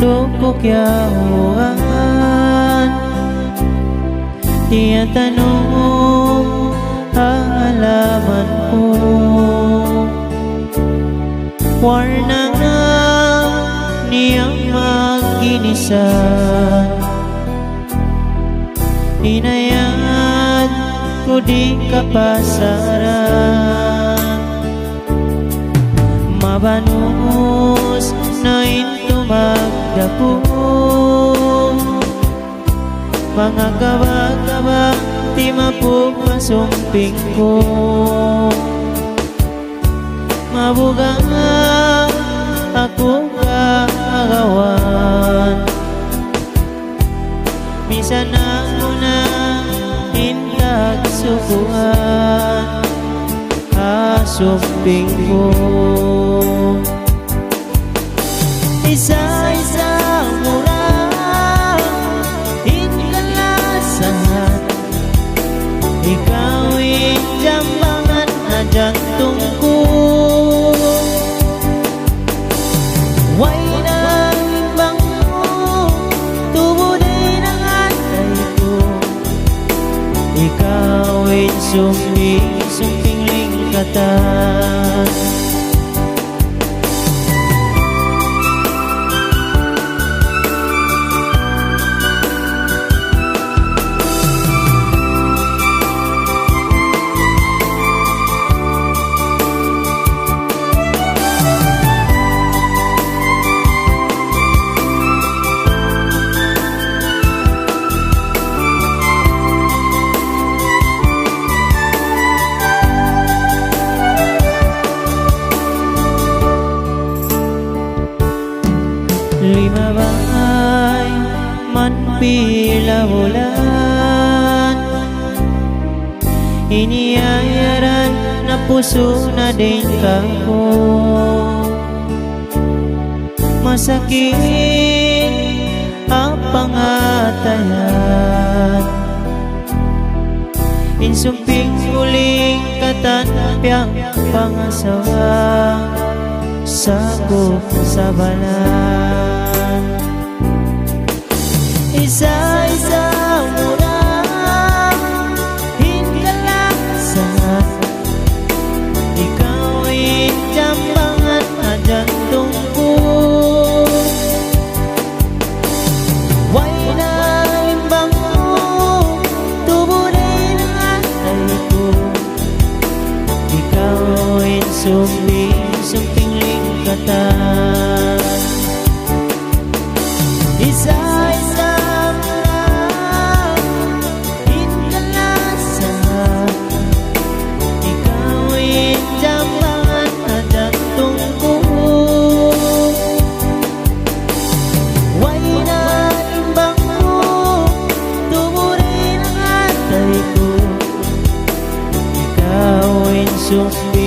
lukok yahuan, tiyan tanong halaman ko. Warna na niyang maginisan, inayad ko di kapasaran. Mabanus na into magdapo, mga gaba-gaba ti mapupasumping ko. Mabugang ako kagawan, minsan ako na hindag sukuhan, asumping ko. Isa-isang mura, inkalasahan, ikaw jambangan na jantung ko. Way nang imbang mo, tubo din ang atay ko. Ikaw sumping lingkatan. Limabay man pila bulan, iniyayaran na puso na din kako. Masakit ang pangatayan, insumping uling katanapyang pangasawa sakop sa balan. Isa-isang murang hinkalasan, ikaw jambangan na jantung ko. Way na imbang mo, tubo din ang atay ko. Ikaw sumping lingkatan. Isa-isang murang hinkalasan, ikaw jambangan na jantung ko. Way na imbang mo, tubo rin ang atay ko. Ikaw sumping